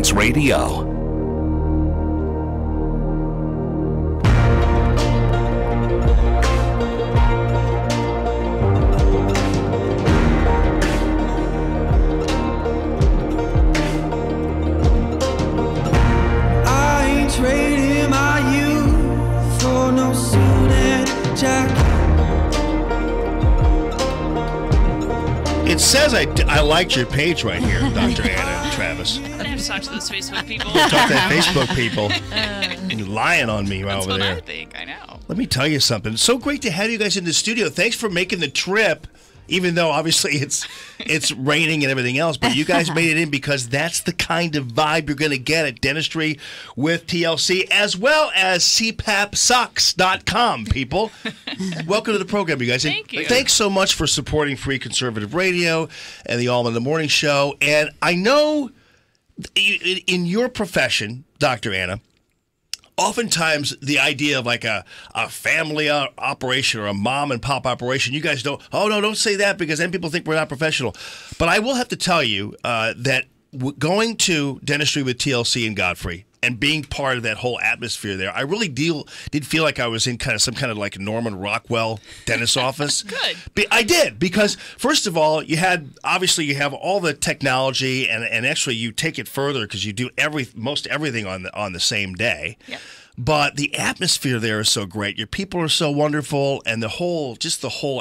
Sports Radio. It says I liked your page right here, Dr. Anna and Travis. I'm going to have to talk to those Facebook people. Talk to that Facebook people. You're lying on me That's over what there. I think. I know. Let me tell you something. It's so great to have you guys in the studio. Thanks for making the trip, even though obviously it's raining and everything else. But you guys made it in because that's the kind of vibe you're going to get at Dentistry with TLC, as well as CPAPsucks.com, people. Welcome to the program, you guys. Thank you. Thanks so much for supporting Free Conservative Radio and the All in the Morning Show. And I know in your profession, Dr. Anna, oftentimes the idea of like a family operation or a mom and pop operation, you guys don't say that because then people think we're not professional. But I will have to tell you that going to Dentistry with TLC and Godfrey and being part of that whole atmosphere there, I really did feel like I was in some kind of like Norman Rockwell dentist's office. Good. I did, because first of all, you have all the technology, and actually you take it further because you do most everything on the same day. Yep. But the atmosphere there is so great. Your people are so wonderful, and the whole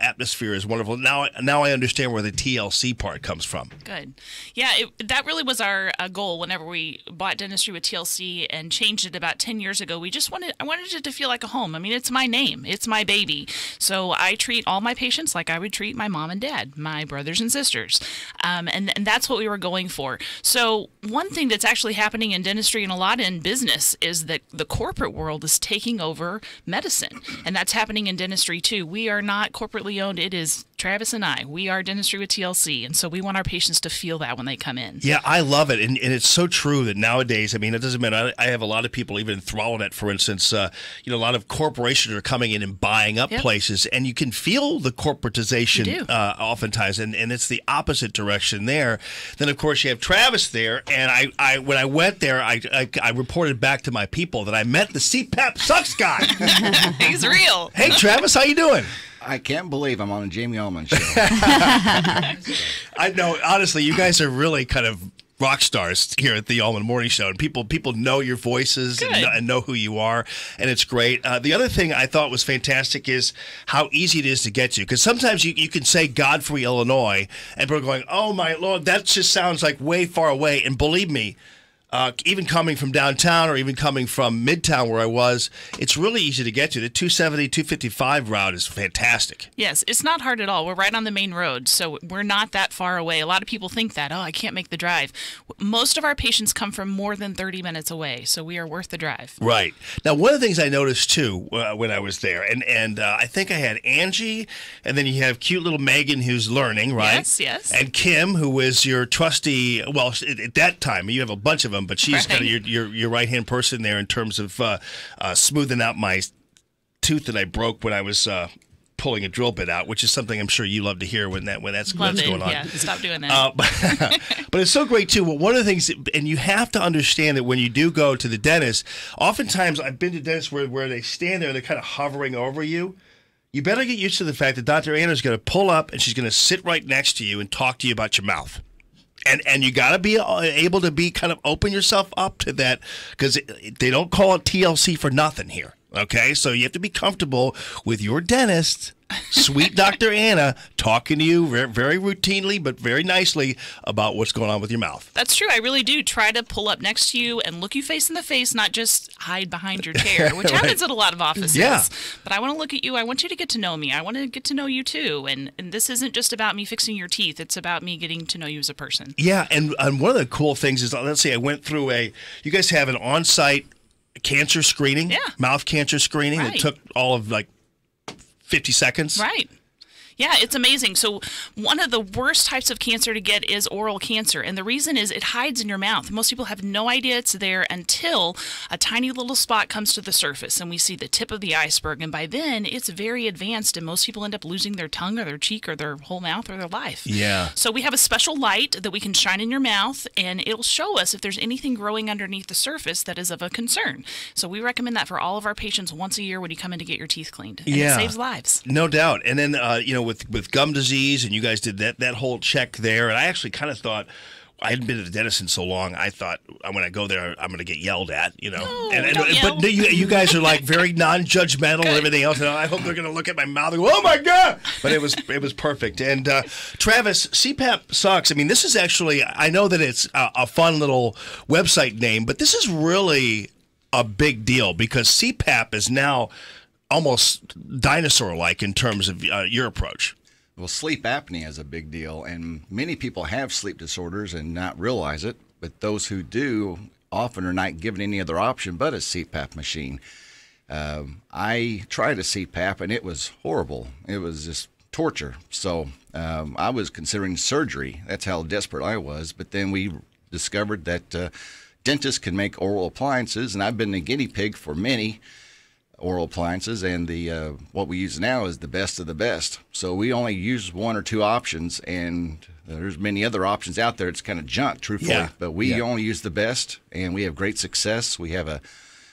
atmosphere is wonderful. Now I understand where the TLC part comes from. Good. Yeah, that really was our goal whenever we bought Dentistry with TLC and changed it about 10 years ago. I wanted it to feel like a home. I mean, it's my name. It's my baby. So I treat all my patients like I would treat my mom and dad, my brothers and sisters. And that's what we were going for. So one thing that's actually happening in dentistry and a lot in business is that the corporate world is taking over medicine, and that's happening in dentistry too. We are not corporately owned. It is Travis and I. We are Dentistry with TLC, and so we want our patients to feel that when they come in. Yeah, I love it, and it's so true that nowadays, I mean, it doesn't matter. I have a lot of people even throwing it. For instance, a lot of corporations are coming in and buying up places, and you can feel the corporatization oftentimes, and it's the opposite direction there. Then, of course, you have Travis there, and I when I went there, I reported back to my people that I met the CPAP Sucks guy. He's real. Hey, Travis, how you doing? I can't believe I'm on a Jamie Allman show. I know, honestly, you guys are really kind of rock stars here at the All in the Morning Show, and people know your voices and know who you are, and it's great. The other thing I thought was fantastic is how easy it is to get to, because sometimes you can say Godfrey, Illinois, and people are going, oh my Lord, that just sounds like way far away, and believe me, even coming from downtown or even coming from Midtown where I was, it's really easy to get to. The 270, 255 route is fantastic. Yes, it's not hard at all. We're right on the main road, so we're not that far away. A lot of people think that, I can't make the drive. Most of our patients come from more than 30 minutes away, so we are worth the drive. Right. Now, one of the things I noticed, too, when I was there, and I think I had Angie, and then you have cute little Megan who's learning, right? Yes. And Kim, who is your trusty, well, at that time, you have a bunch of them, but she's kind of your right-hand person there in terms of smoothing out my tooth that I broke when I was pulling a drill bit out, which is something I'm sure you love to hear when that's going on. Yeah, stop doing that. But it's so great, too. Well, one of the things, and you have to understand that when you do go to the dentist, oftentimes I've been to dentists where they stand there and they're kind of hovering over you. You better get used to the fact that Dr. Anna is going to pull up and she's going to sit right next to you and talk to you about your mouth. And you got to be able to be kind of open yourself up to that, because they don't call it TLC for nothing here. Okay, so you have to be comfortable with your dentist, sweet Dr. Anna, talking to you very, very routinely but very nicely about what's going on with your mouth. That's true. I really do try to pull up next to you and look you face in the face, not just hide behind your chair, which happens at a lot of offices. Yeah. But I want to look at you. I want you to get to know me. I want to get to know you too. And this isn't just about me fixing your teeth. It's about me getting to know you as a person. Yeah, and one of the cool things is, let's say I went through you guys have an on-site cancer screening, mouth cancer screening that took all of like 50 seconds. Right. Yeah, it's amazing. So one of the worst types of cancer to get is oral cancer. And the reason is it hides in your mouth. Most people have no idea it's there until a tiny little spot comes to the surface and we see the tip of the iceberg. And by then it's very advanced and most people end up losing their tongue or their cheek or their whole mouth or their life. Yeah. So we have a special light that we can shine in your mouth and it'll show us if there's anything growing underneath the surface that is of a concern. So we recommend that for all of our patients once a year when you come in to get your teeth cleaned. And it saves lives. No doubt. And then, with gum disease, and you guys did that whole check there, and I actually kind of thought, I hadn't been to the dentist in so long. I thought when I go there, I'm going to get yelled at, No, don't yell. But you guys are like very non-judgmental and everything else. And I hope they're going to look at my mouth and go, "Oh my God!" But it was perfect. And Travis, CPAP sucks. I mean, this is actually, I know that it's a fun little website name, but this is really a big deal because CPAP is now almost dinosaur-like in terms of your approach. Well, sleep apnea is a big deal, and many people have sleep disorders and not realize it, but those who do often are not given any other option but a CPAP machine. I tried a CPAP, and it was horrible. It was just torture. So I was considering surgery. That's how desperate I was. But then we discovered that dentists can make oral appliances, and I've been a guinea pig for many oral appliances, and the what we use now is the best of the best. So we only use one or two options, and there's many other options out there. It's kind of junk, truthfully. Yeah. But we only use the best, and we have great success. We have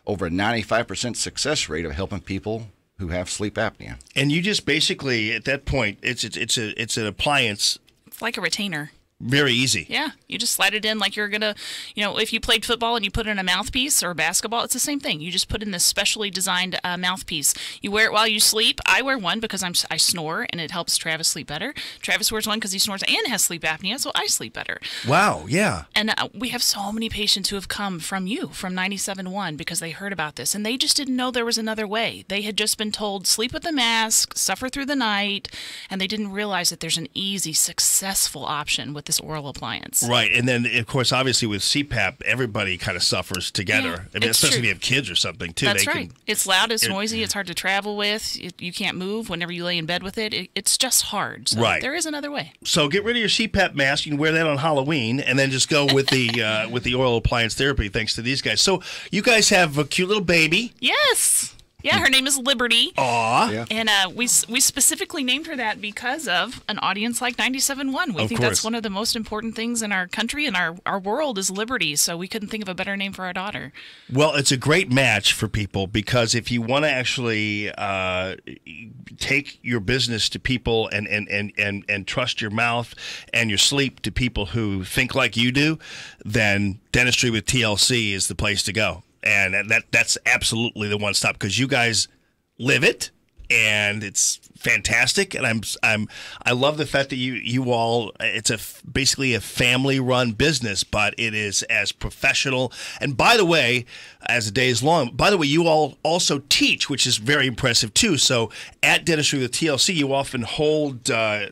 over a 95% success rate of helping people who have sleep apnea. And you just basically, at that point, it's an appliance. It's like a retainer. Very easy. Yeah, you just slide it in like you're going to, if you played football and you put in a mouthpiece or basketball, it's the same thing. You just put in this specially designed mouthpiece. You wear it while you sleep. I wear one because I snore and it helps Travis sleep better. Travis wears one because he snores and has sleep apnea, so I sleep better. Wow, yeah. And we have so many patients who have come from 97.1 because they heard about this and they just didn't know there was another way. They had just been told sleep with a mask, suffer through the night, and they didn't realize that there's an easy, successful option with this oral appliance. Right, and then of course, obviously with CPAP, everybody kind of suffers together. Yeah, I mean, especially true. if you have kids or something too. That's right. It's loud, it's noisy, it's hard to travel with. You can't move whenever you lay in bed with it. It's just hard. So right. There is another way. So get rid of your CPAP mask. You can wear that on Halloween, and then just go with the oral appliance therapy. Thanks to these guys. So you guys have a cute little baby. Yes. Yeah, her name is Liberty. Aw. Yeah. And we specifically named her that because of an audience like 97.1. We think course. that's one of the most important things in our country and our world is liberty. So we couldn't think of a better name for our daughter. Well, it's a great match for people because if you want to actually take your business to people and trust your mouth and your sleep to people who think like you do, then Dentistry with TLC is the place to go. And that's absolutely the one stop because you guys live it, and it's fantastic. And I love the fact that you all, it's basically a family run business, but it is as professional. And by the way, as the day is long, by the way, you all also teach, which is very impressive too. So at Dentistry with TLC, you often hold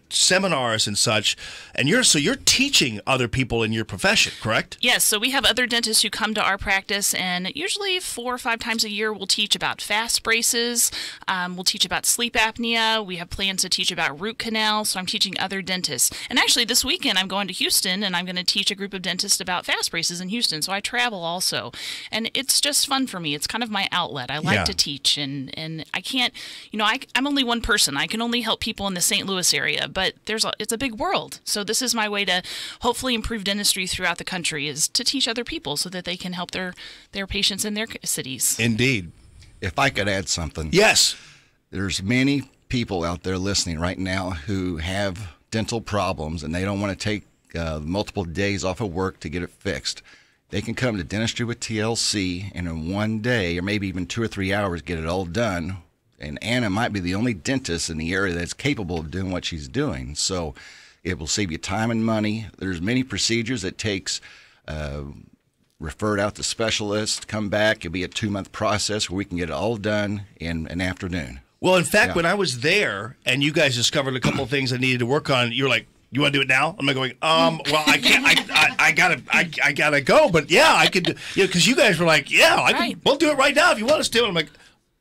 seminars and such, and you're teaching other people in your profession, correct? Yes, so we have other dentists who come to our practice, and usually 4 or 5 times a year we'll teach about fast braces, we'll teach about sleep apnea, we have plans to teach about root canal, so I'm teaching other dentists. And actually this weekend I'm going to Houston, and I'm going to teach a group of dentists about fast braces in Houston, so I travel also. And it's just fun for me. It's kind of my outlet. I like to teach, and I can't, I'm only one person. I can only help people in the St. Louis area, but it's a big world. So this is my way to hopefully improve dentistry throughout the country, is to teach other people so that they can help their patients in their cities. Indeed. If I could add something. Yes. There's many people out there listening right now who have dental problems and they don't want to take multiple days off of work to get it fixed. They can come to Dentistry with TLC and in one day or maybe even 2 or 3 hours get it all done. And Anna might be the only dentist in the area that's capable of doing what she's doing. So it will save you time and money. There's many procedures that takes referred out to specialists, come back. It'll be a 2-month process where we can get it all done in an afternoon. Well, in fact, when I was there and you guys discovered a couple of things I needed to work on, you were like, "You want to do it now?" I'm like going, well, I can't. I gotta go. But yeah, I could. Because you guys were like, "Yeah, we'll do it right now if you want us to." And I'm like,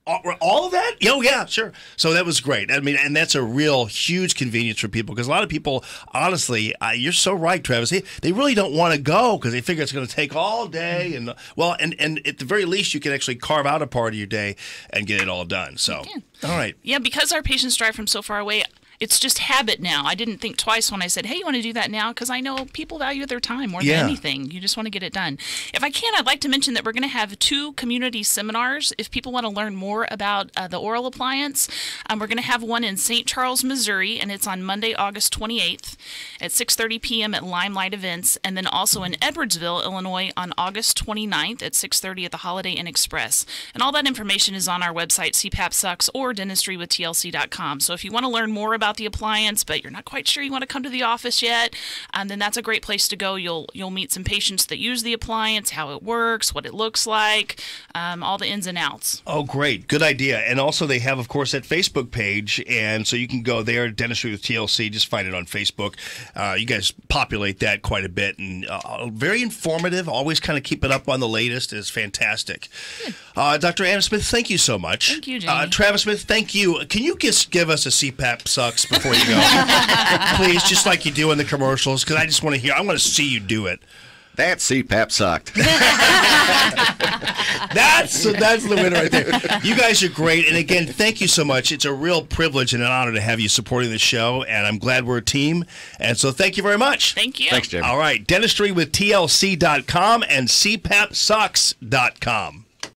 All of that? Oh, yeah, sure. So that was great. I mean, and that's a real huge convenience for people because a lot of people, honestly, you're so right, Travis. They really don't want to go because they figure it's going to take all day. And well, and at the very least, you can actually carve out a part of your day and get it all done. So, all right. Yeah, because our patients drive from so far away, it's just habit now. I didn't think twice when I said, hey, you want to do that now? Because I know people value their time more than anything. You just want to get it done. If I can, I'd like to mention that we're going to have 2 community seminars. If people want to learn more about the oral appliance, we're going to have one in St. Charles, Missouri, and it's on Monday, August 28th at 6:30 p.m. at Limelight Events, and then also in Edwardsville, Illinois on August 29th at 6:30 at the Holiday Inn Express. And all that information is on our website, CPAP Sucks, or dentistrywithtlc.com. So if you want to learn more about the appliance, but you're not quite sure you want to come to the office yet, then that's a great place to go. You'll meet some patients that use the appliance, how it works, what it looks like, all the ins and outs. Oh, great. Good idea. And also they have, of course, that Facebook page, and so you can go there, Dentistry with TLC, just find it on Facebook. You guys populate that quite a bit, and very informative, always kind of keep it up on the latest. It's fantastic. Dr. Anna Smith, thank you so much. Thank you, Jamie. Travis Smith, thank you. Can you just give us a CPAP Sucks before you go? Please, just like you do in the commercials, because I just want to hear, I want to see you do it. That CPAP sucked. That's the winner right there. You guys are great. And again, thank you so much. It's a real privilege and an honor to have you supporting the show. And I'm glad we're a team. And so thank you very much. Thank you. Thanks, Jim. All right. Dentistry with TLC.com and CPAPSucks.com.